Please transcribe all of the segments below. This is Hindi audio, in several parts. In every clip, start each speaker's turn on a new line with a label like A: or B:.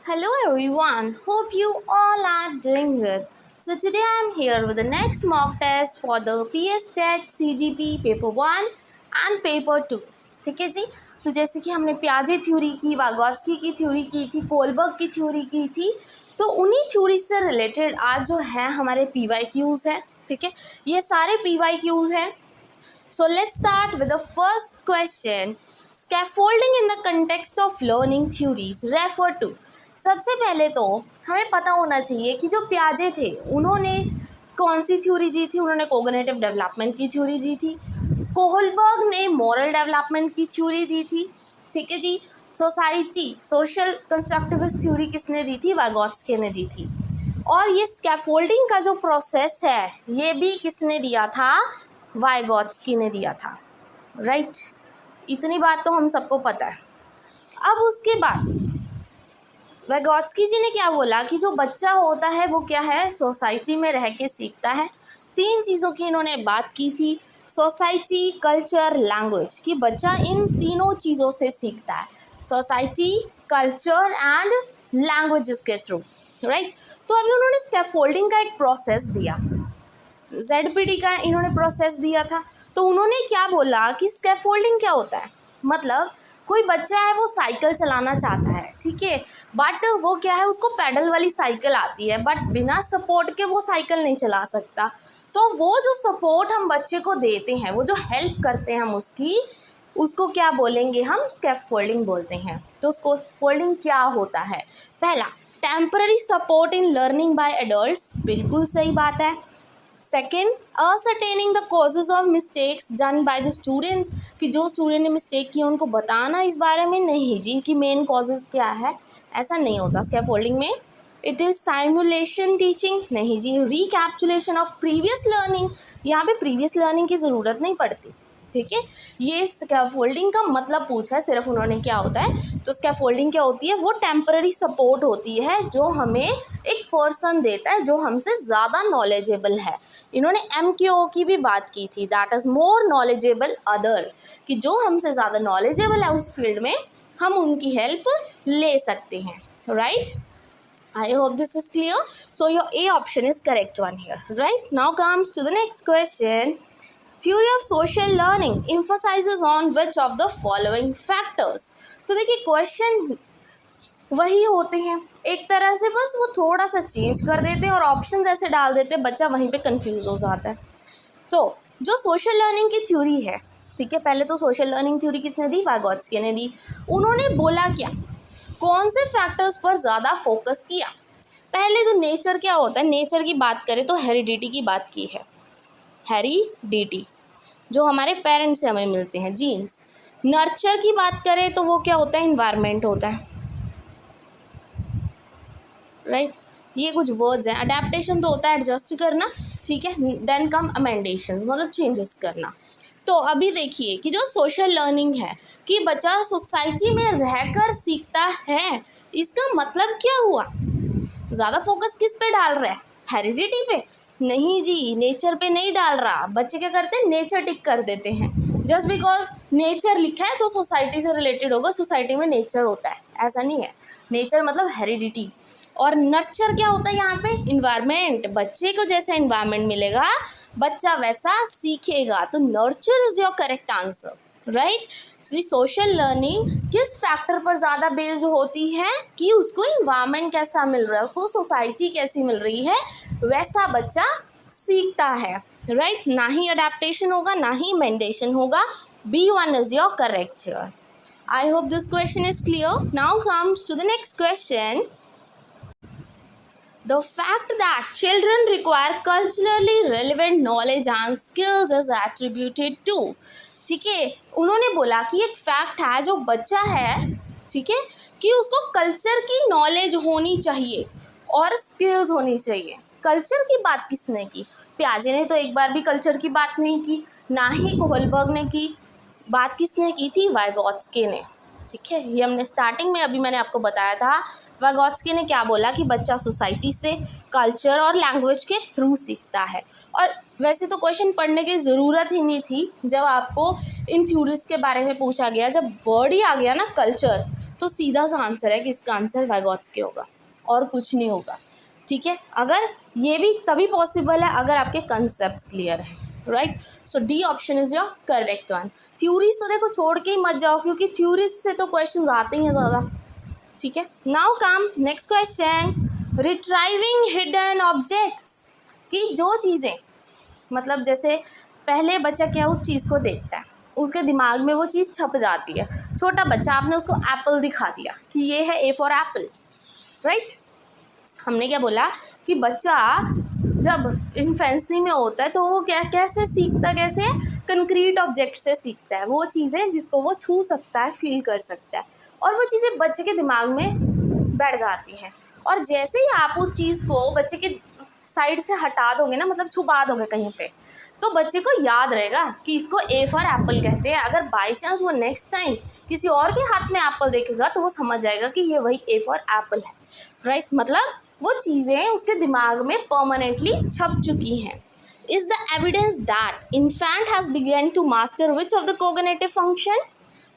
A: Hello everyone, hope you all are doing good. So today I am here with the next mock test for the PS TET CGP paper 1 and paper 2. ठीक है जी. तो जैसे कि हमने पियाजे थ्योरी की, वागोत्स्की की थ्योरी की थी, कोलबर्ग की थ्योरी की थी, तो उन्हीं थ्योरी से रिलेटेड आज जो है हमारे PYQs हैं. ठीक है, ये सारे PYQs हैं. So let's start with the first question. Scaffolding in the context of learning theories refer to. सबसे पहले तो हमें पता होना चाहिए कि जो पियाजे थे उन्होंने कौन सी थ्योरी दी थी. उन्होंने कोग्निटिव डेवलपमेंट की थ्योरी दी थी. कोहलबर्ग ने मॉरल डेवलपमेंट की थ्योरी दी थी. ठीक है जी. सोशल कंस्ट्रक्टिविस्ट थ्योरी किसने दी थी? वागोत्स्की ने दी थी. और ये स्कैफोल्डिंग का जो प्रोसेस है ये भी किसने दिया था? वाइगोत्स्की ने दिया था. राइट, इतनी बात तो हम सबको पता है. अब उसके बाद वाइगोत्स्की जी ने क्या बोला कि जो बच्चा होता है वो क्या है? सोसाइटी में रह के सीखता है. 3 चीज़ों की इन्होंने बात की थी, सोसाइटी, कल्चर, लैंग्वेज, कि बच्चा इन तीनों चीज़ों से सीखता है. सोसाइटी, कल्चर एंड लैंग्वेजेस के थ्रू. राइट. तो अभी उन्होंने स्कैफोल्डिंग का एक प्रोसेस दिया, ZPD का इन्होंने प्रोसेस दिया था. तो उन्होंने क्या बोला कि स्कैफोल्डिंग क्या होता है? मतलब कोई बच्चा है वो साइकिल चलाना चाहता है, ठीक है, बट वो क्या है, उसको पैडल वाली साइकिल आती है, बट बिना सपोर्ट के वो साइकिल नहीं चला सकता. तो वो जो सपोर्ट हम बच्चे को देते हैं, वो जो हेल्प करते हैं हम उसको क्या बोलेंगे? हम स्कैफोल्डिंग बोलते हैं. तो स्कैफोल्डिंग क्या होता है? पहला, temporary support in learning by adults. बिल्कुल सही बात है. Second, ascertaining the causes of mistakes done by the students, कि जो स्टूडेंट ने मिस्टेक की उनको बताना इस बारे में, नहीं जी इनकी मेन कॉजेज क्या है, ऐसा नहीं होता स्कैफोल्डिंग में. इट इज़ साइमुलेशन टीचिंग, नहीं जी. रिकैप्चुलेशन ऑफ प्रीवियस लर्निंग, यहाँ पे प्रीवियस लर्निंग की ज़रूरत नहीं पड़ती. ठीक है, ये स्कैफोल्डिंग का मतलब पूछा है सिर्फ उन्होंने क्या होता है. तो स्कैफोल्डिंग क्या होती है? वो टेम्पररी सपोर्ट होती है जो हमें एक पर्सन देता है जो हमसे ज़्यादा नॉलेजेबल है. इन्होंने MKO की भी बात की थी, that is more knowledgeable other, कि जो हमसे ज़्यादा नॉलेजेबल है उस फील्ड में हम उनकी हेल्प ले सकते हैं. Right. I hope this is clear. So your A option is correct one here. Right. Now comes to the next question. Theory of social learning emphasizes on which of the following factors. तो देखिए क्वेश्चन वही होते हैं एक तरह से, बस वो थोड़ा सा चेंज कर देते हैं और ऑप्शंस ऐसे डाल देते हैं, बच्चा वहीं पे कंफ्यूज हो जाता है. तो जो सोशल लर्निंग की थ्योरी है, ठीक है, पहले तो सोशल लर्निंग थ्योरी किसने दी? वाइगोत्स्की ने दी. उन्होंने बोला क्या, कौन से फैक्टर्स पर ज़्यादा फोकस किया? पहले तो नेचर क्या होता है, नेचर की बात करें तो हेरिडिटी की बात की है. हेरिडिटी जो हमारे पेरेंट्स से हमें मिलते हैं, जीन्स. नर्चर की बात करें तो वो क्या होता है? इन्वायरमेंट होता है. राइट. ये कुछ वर्ड्स हैं. अडेप्टेशन तो होता है एडजस्ट करना, ठीक है. देन कम अमेंडेशंस, मतलब चेंजेस करना. तो अभी देखिए कि जो सोशल लर्निंग है कि बच्चा सोसाइटी में रहकर सीखता है, इसका मतलब क्या हुआ? ज़्यादा फोकस किस पे डाल रहा है? हेरिडिटी पे? नहीं जी, नेचर पे नहीं डाल रहा. बच्चे क्या करते हैं? नेचर टिक कर देते हैं. जस्ट बिकॉज नेचर लिखा है तो सोसाइटी से रिलेटेड होगा, सोसाइटी में नेचर होता है, ऐसा नहीं है. नेचर मतलब हेरिडिटी. और नर्चर क्या होता है यहाँ पे? इन्वायरमेंट. बच्चे को जैसा इन्वायरमेंट मिलेगा बच्चा वैसा सीखेगा. तो nurture is your correct answer. Right. Social learning किस फैक्टर पर ज़्यादा बेस्ड होती है? कि उसको इन्वायरमेंट कैसा मिल रहा है, उसको सोसाइटी कैसी मिल रही है, वैसा बच्चा सीखता है. राइट. ना ही अडेप्टेशन होगा, ना ही मेंडेशन होगा. B1 is your correct here. I hope this question is clear. Now comes to the next question. The fact that children require culturally relevant knowledge and skills is attributed to. ठीक है, उन्होंने बोला कि एक फैक्ट है जो बच्चा है, ठीक है, कि उसको कल्चर की नॉलेज होनी चाहिए और स्किल्स होनी चाहिए. कल्चर की बात किसने की? पियाजे ने तो एक बार भी कल्चर की बात नहीं की, ना ही कोहलबर्ग ने की. बात किसने की थी? वाइगोत्स्की ने. ठीक है, ये हमने स्टार्टिंग में अभी मैंने आपको बताया था. वाइगोत्स्की ने क्या बोला कि बच्चा सोसाइटी से, कल्चर और लैंग्वेज के थ्रू सीखता है. और वैसे तो क्वेश्चन पढ़ने की ज़रूरत ही नहीं थी जब आपको इन थ्योरीज के बारे में पूछा गया. जब वर्ड ही आ गया ना कल्चर, तो सीधा सा आंसर है कि इसका आंसर वाइगॉट्स्की होगा और कुछ नहीं होगा, ठीक है। अगर ये भी तभी पॉसिबल है अगर आपके कंसेप्ट क्लियर है, right. So D option is your correct one. Theories तो देखो छोड़ के ही मत जाओ, क्योंकि थ्योरीज से तो क्वेश्चंस आते ही हैं ज़्यादा, ठीक है। Now come next question, retrieving hidden objects, कि जो चीज़ें मतलब जैसे पहले बच्चा क्या उस चीज़ को देखता है, उसके दिमाग में वो चीज़ छप जाती है। छोटा बच्चा, आपने उसको एप्पल दिखा दिया कि ये है ए फॉर एप्पल, राइट। हमने क्या बोला कि बच्चा जब इन्फेंसी में होता है तो वो क्या कैसे सीखता, कैसे कंक्रीट ऑब्जेक्ट से सीखता है, वो चीज़ें जिसको वो छू सकता है, फील कर सकता है, और वो चीज़ें बच्चे के दिमाग में बैठ जाती हैं। और जैसे ही आप उस चीज़ को बच्चे के साइड से हटा दोगे ना, मतलब छुपा दोगे कहीं पे, तो बच्चे को याद रहेगा कि इसको ए फॉर एप्पल कहते हैं। अगर बाई चांस वो नेक्स्ट टाइम किसी और के हाथ में एप्पल देखेगा तो वो समझ जाएगा कि ये वही ए फॉर एप्पल है, राइट। मतलब वो चीज़ें उसके दिमाग में परमानेंटली छप चुकी हैं। Is the evidence that infant has begun to master which of the cognitive function,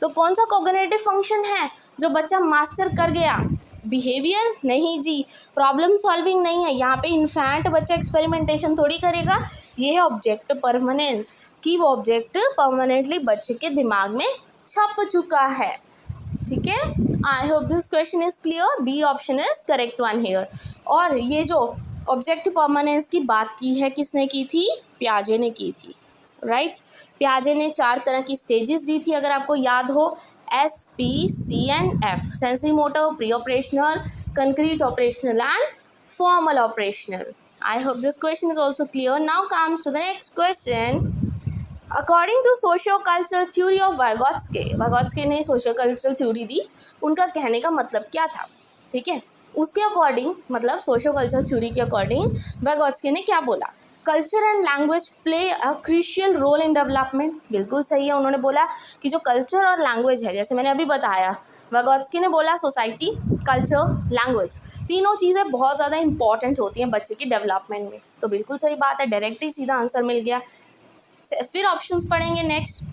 A: तो कौन सा कोग्निटिव फंक्शन है जो बच्चा मास्टर कर गया? बिहेवियर नहीं जी, प्रॉब्लम सॉल्विंग नहीं है। यहाँ पे इन्फेंट बच्चा एक्सपेरिमेंटेशन थोड़ी करेगा, ये है ऑब्जेक्ट परमानेंस, कि वो ऑब्जेक्ट परमानेंटली बच्चे के दिमाग में छप चुका है, ठीक है। I hope this question is clear. B option is correct one here. और ये जो ऑब्जेक्ट परमानेंस की बात की है किसने की थी? पियाजे ने की थी, राइट। पियाजे ने 4 तरह की स्टेजेस दी थी, अगर आपको याद हो, S, P, C and F, sensory-motor, pre-operational, concrete operational and formal operational. I hope this question is also clear. Now comes to the next question. According to socio-cultural theory of Vygotsky ने socio-cultural theory दी, उनका कहने का मतलब क्या था, ठीक है। उसके अकॉर्डिंग, मतलब सोशो-कल्चरल थ्योरी के अकॉर्डिंग वाइगॉट्स्की ने क्या बोला? Culture and language play a crucial role in development. बिल्कुल सही है, उन्होंने बोला कि जो कल्चर और लैंग्वेज है, जैसे मैंने अभी बताया, वाइगॉट्स्की ने बोला सोसाइटी, कल्चर, लैंग्वेज, तीनों चीज़ें बहुत ज़्यादा इंपॉर्टेंट होती हैं बच्चे की डेवलपमेंट में। तो बिल्कुल सही बात है, डायरेक्ट ही सीधा आंसर मिल गया। फिर ऑप्शंस पढ़ेंगे next.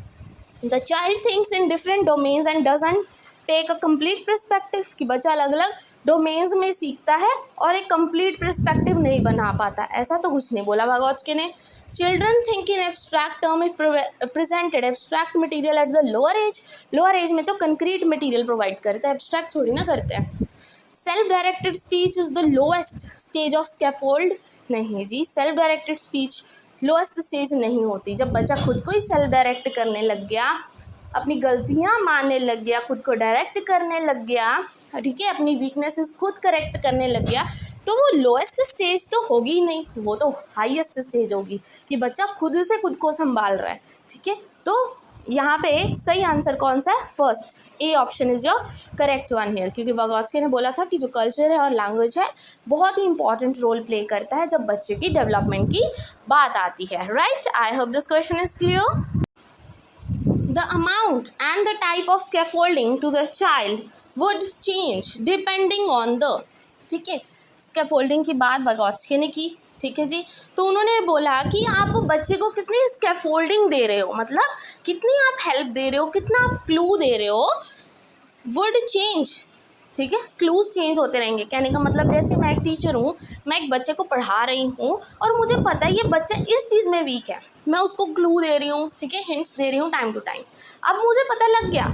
A: The child thinks in different domains and doesn't take a complete perspective, कि बच्चा अलग अलग डोमेन्स में सीखता है और एक कंप्लीट पर्सपेक्टिव नहीं बना पाता, ऐसा तो कुछ नहीं बोला वाइगॉट्स्की ने। Children think in abstract term, it presented abstract material at the lower age में तो कंक्रीट मटेरियल प्रोवाइड करता है, एब्स्ट्रैक्ट थोड़ी ना करते हैं। Self directed speech is the lowest stage of scaffold, नहीं जी, self directed speech lowest stage नहीं होती। जब बच्चा खुद को ही सेल्फ डायरेक्ट करने लग गया, अपनी गलतियाँ मानने लग गया, खुद को डायरेक्ट करने लग गया, ठीक है, अपनी वीकनेसेस खुद करेक्ट करने लग गया, तो वो लोएस्ट स्टेज तो होगी ही नहीं, वो तो हाईएस्ट स्टेज होगी कि बच्चा खुद से खुद को संभाल रहा है, ठीक है। तो यहाँ पे सही आंसर कौन सा है? First, A option is your correct one here, क्योंकि वाइगॉट्स्की ने बोला था कि जो कल्चर है और लैंग्वेज है बहुत ही इंपॉर्टेंट रोल प्ले करता है जब बच्चे की डेवलपमेंट की बात आती है, right. I hope this question is clear. The amount and the type of scaffolding to the child would change depending on the, ठीक है, स्कैफोल्डिंग की बात वाइगॉट्स्की ने की, ठीक है जी। तो उन्होंने बोला कि आप बच्चे को कितनी स्कैफोल्डिंग दे रहे हो, मतलब कितनी आप हेल्प दे रहे हो, कितना आप क्लू दे रहे हो, वुड चेंज, ठीक है, क्लूज चेंज होते रहेंगे। कहने का मतलब जैसे मैं एक टीचर हूँ, मैं एक बच्चे को पढ़ा रही हूँ और मुझे पता है ये बच्चा इस चीज़ में वीक है, मैं उसको क्लू दे रही हूँ, ठीक है, हिंट्स दे रही हूँ टाइम टू टाइम। अब मुझे पता लग गया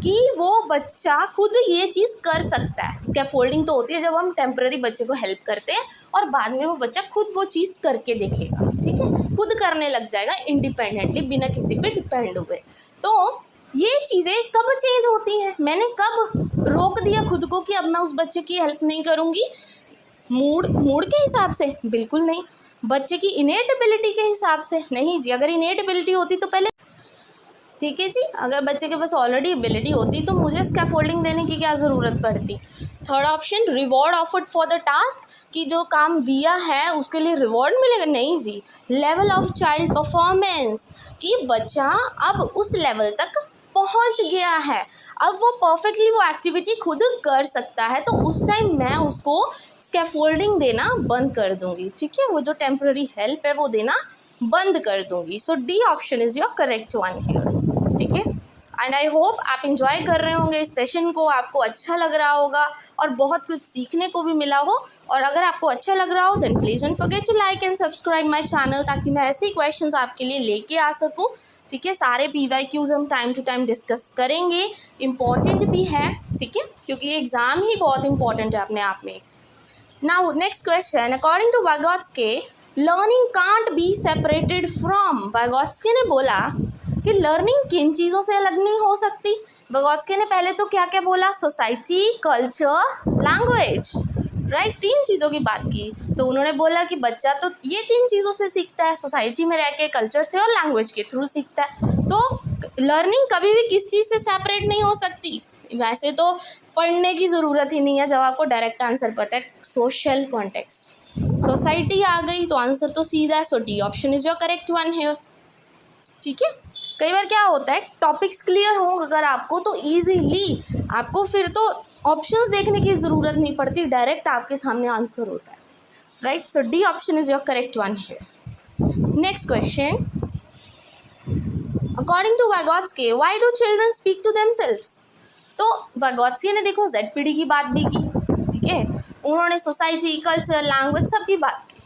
A: कि वो बच्चा खुद ये चीज़ कर सकता है। स्कैफोल्डिंग तो होती है जब हम टेम्पररी बच्चे को हेल्प करते हैं और बाद में वो बच्चा खुद वो चीज़ करके देखेगा, ठीक है, खुद करने लग जाएगा इंडिपेंडेंटली, बिना किसी पे डिपेंड हुए। तो ये चीज़ें कब चेंज होती हैं? मैंने कब रोक दिया खुद को कि अब मैं उस बच्चे की हेल्प नहीं करूँगी? मूड के हिसाब से? बिल्कुल नहीं। बच्चे की इनेट एबिलिटी के हिसाब से? नहीं जी। अगर इनेट एबिलिटी होती तो पहले, ठीक है जी, अगर बच्चे के पास ऑलरेडी एबिलिटी होती तो मुझे स्कैफोल्डिंग देने की क्या ज़रूरत पड़ती। Third option, reward offered for the task, कि जो काम दिया है उसके लिए रिवॉर्ड मिलेगा? नहीं जी। लेवल ऑफ चाइल्ड परफॉर्मेंस, कि बच्चा अब उस लेवल तक पहुंच गया है, अब वो परफेक्टली वो एक्टिविटी खुद कर सकता है, तो उस टाइम मैं उसको स्कैफोल्डिंग देना बंद कर दूंगी, ठीक है, वो जो टेम्पररी हेल्प है वो देना बंद कर दूंगी। So D option is your correct one here, ठीक है। एंड आई होप आप इंजॉय कर रहे होंगे इस सेशन को, आपको अच्छा लग रहा होगा और बहुत कुछ सीखने को भी मिला हो। और अगर आपको अच्छा लग रहा हो then please don't forget to like and subscribe my channel, ताकि मैं ऐसे ही क्वेश्चंस आपके लिए लेके आ सकूं। ठीक है, सारे PYQs हम टाइम टू टाइम डिस्कस करेंगे, इम्पॉर्टेंट भी है, ठीक है, क्योंकि एग्ज़ाम ही बहुत इंपॉर्टेंट है अपने आप में। Now next question, according to Vygotsky learning can't be separated from. Vygotsky ने बोला कि लर्निंग किन चीज़ों से अलग नहीं हो सकती। वाइगोत्स्की ने पहले तो क्या क्या बोला, सोसाइटी, कल्चर, लैंग्वेज, राइट, 3 चीज़ों की बात की। तो उन्होंने बोला कि बच्चा तो ये 3 चीज़ों से सीखता है, सोसाइटी में रह के, कल्चर से और लैंग्वेज के थ्रू सीखता है। तो लर्निंग कभी भी किस चीज़ से सेपरेट नहीं हो सकती। वैसे तो पढ़ने की ज़रूरत ही नहीं है जब आपको डायरेक्ट आंसर पता है, सोशल कॉन्टेक्स्ट। सोसाइटी आ गई तो आंसर तो सीधा है, so D option is your correct one है। ठीक है, कई बार क्या होता है, टॉपिक्स क्लियर हो अगर आपको तो ईजीली आपको फिर तो ऑप्शंस देखने की ज़रूरत नहीं पड़ती, डायरेक्ट आपके सामने आंसर होता है, right. So D option is your correct one है। Next question, according to Vygotsky why do children speak to themselves. तो वाइगोत्स्की ने देखो ZPD की बात भी की, ठीक है, उन्होंने सोसाइटी, कल्चर, लैंग्वेज सब की बात की,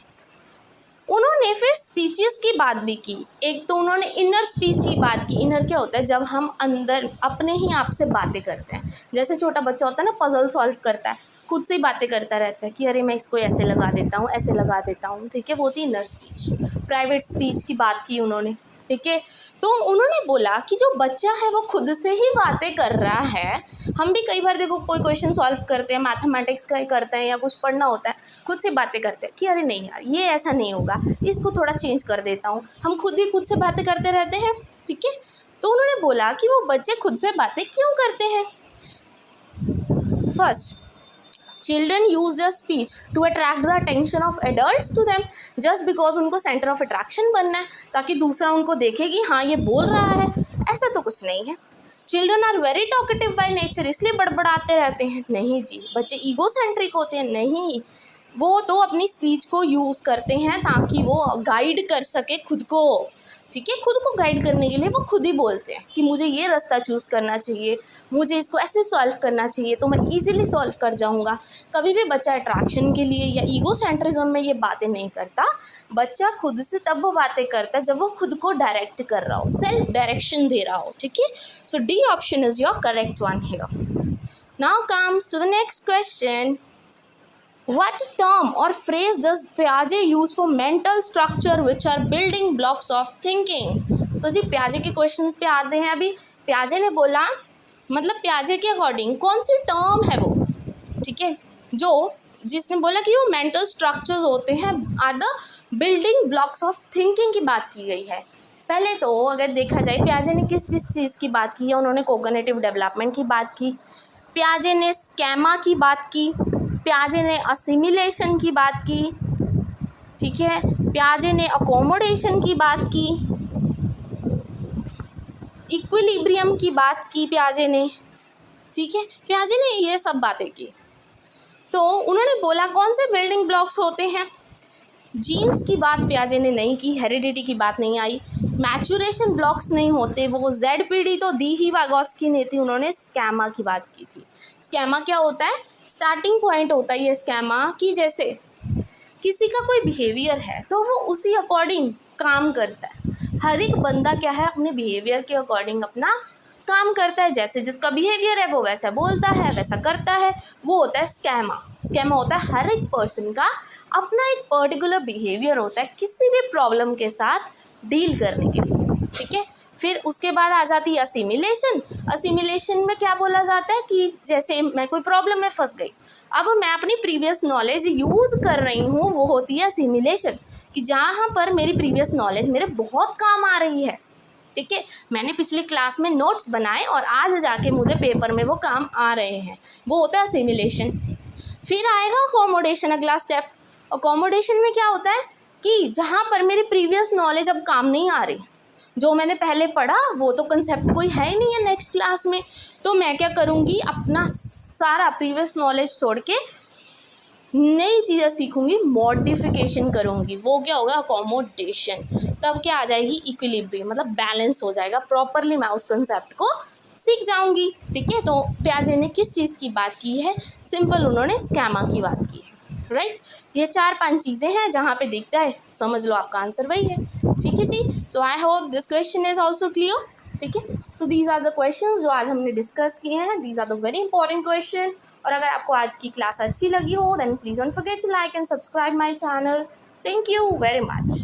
A: उन्होंने फिर स्पीचेस की बात भी की। एक तो उन्होंने इनर स्पीच की बात की। इनर क्या होता है, जब हम अंदर अपने ही आप से बातें करते हैं, जैसे छोटा बच्चा होता है ना, पजल सॉल्व करता है, खुद से ही बातें करता रहता है कि अरे मैं इसको ऐसे लगा देता हूँ, ऐसे लगा देता हूँ, ठीक है, वो थी इनर स्पीच। प्राइवेट स्पीच की बात की उन्होंने, ठीक है। तो उन्होंने बोला कि जो बच्चा है वो खुद से ही बातें कर रहा है। हम भी कई बार देखो कोई क्वेश्चन सॉल्व करते हैं, मैथमेटिक्स का ही करते हैं या कुछ पढ़ना होता है, खुद से बातें करते हैं कि अरे नहीं यार ये ऐसा नहीं होगा, इसको थोड़ा चेंज कर देता हूँ। हम खुद ही खुद से बातें करते रहते हैं, ठीक है। तो उन्होंने बोला कि वो बच्चे खुद से बातें क्यों करते हैं। First, children use their speech to attract the attention of adults to them, just because उनको सेंटर ऑफ अट्रैक्शन बनना है, ताकि दूसरा उनको देखे कि हाँ ये बोल रहा है। ऐसा तो कुछ नहीं है। Children are very talkative by nature, इसलिए बड़बड़ाते रहते हैं, नहीं जी। बच्चे ईगो सेंट्रिक होते हैं, नहीं, वो तो अपनी स्पीच को यूज़ करते हैं ताकि वो गाइड कर सके खुद को, ठीक है। खुद को गाइड करने के लिए वो खुद ही बोलते हैं कि मुझे ये रास्ता चूज़ करना चाहिए, मुझे इसको ऐसे सॉल्व करना चाहिए, तो मैं इजीली सॉल्व कर जाऊंगा। कभी भी बच्चा अट्रैक्शन के लिए या ईगो सेंट्रिज्म में ये बातें नहीं करता। बच्चा खुद से तब वो बातें करता है जब वो खुद को डायरेक्ट कर रहा हो, सेल्फ डायरेक्शन दे रहा हो, ठीक है। So D option is your correct one here. Now comes to the next question, What term or phrase does Piaget use for mental structure which are building blocks of thinking? तो जी Piaget के क्वेश्चंस पे आते हैं। अभी Piaget ने बोला, मतलब Piaget के अकॉर्डिंग कौन सी टर्म है वो, ठीक है, जो जिसने बोला कि वो मेंटल स्ट्रक्चर्स होते हैं are the building blocks of thinking की बात की गई है। पहले तो अगर देखा जाए Piaget ने किस चीज़ की बात की है, उन्होंने कोग्निटिव डेवलपमेंट की बात की, Piaget ने स्कैमा की बात की, Piaget ने असिमिलेशन की बात की, ठीक है, Piaget ने अकोमोडेशन की बात की, इक्विलिब्रियम की बात की Piaget ने, ठीक है, Piaget ने ये सब बातें की। तो उन्होंने बोला कौन से बिल्डिंग ब्लॉक्स होते हैं। जीन्स की बात Piaget ने नहीं की, हेरिडिटी की बात नहीं आई, मैचुरेशन ब्लॉक्स नहीं होते, वो ZPD तो दी ही वाइगोत्स्की ने थी, उन्होंने स्कैमा की बात की थी। स्कैमा क्या होता है, स्टार्टिंग पॉइंट होता है ये स्कैमा कि जैसे किसी का कोई बिहेवियर है तो वो उसी अकॉर्डिंग काम करता है। हर एक बंदा क्या है, अपने बिहेवियर के अकॉर्डिंग अपना काम करता है, जैसे जिसका बिहेवियर है वो वैसा बोलता है, वैसा करता है, वो होता है स्कैमा। स्कैमा होता है हर एक पर्सन का अपना एक पर्टिकुलर बिहेवियर होता है किसी भी प्रॉब्लम के साथ डील करने के लिए, ठीक है। फिर उसके बाद आ जाती है असिमिलेशन। असिमिलेशन में क्या बोला जाता है कि जैसे मैं कोई प्रॉब्लम में फंस गई, अब मैं अपनी प्रीवियस नॉलेज यूज़ कर रही हूँ, वो होती है असिमिलेशन, कि जहाँ पर मेरी प्रीवियस नॉलेज मेरे बहुत काम आ रही है, ठीक है। मैंने पिछली क्लास में नोट्स बनाए और आज जाके मुझे पेपर में वो काम आ रहे हैं, वो होता है असिमिलेशन। फिर आएगा अकोमोडेशन, अगला स्टेप। अकोमोडेशन में क्या होता है कि जहाँ पर मेरी प्रीवियस नॉलेज अब काम नहीं आ रही, जो मैंने पहले पढ़ा वो तो कंसेप्ट कोई है ही नहीं है नेक्स्ट क्लास में, तो मैं क्या करूँगी, अपना सारा प्रीवियस नॉलेज छोड़ के नई चीज़ें सीखूंगी, मॉडिफिकेशन करूँगी, वो क्या होगा, अकोमोडेशन। तब क्या आ जाएगी, इक्विलिब्रियम, मतलब बैलेंस हो जाएगा प्रॉपरली, मैं उस कंसेप्ट को सीख जाऊंगी। ठीक है, तो पियाजे ने किस चीज़ की बात की है? सिंपल, उन्होंने स्कैमा की बात की है। राइट, ये 4-5 चीज़ें हैं, जहाँ पे दिख जाए समझ लो आपका आंसर वही है। ठीक है जी, so I hope this question is also clear. ठीक है, so these are the question जो आज हमने डिस्कस किए हैं, these are the very important question. और अगर आपको आज की क्लास अच्छी लगी हो then please don't forget to like and subscribe my channel. Thank you very much.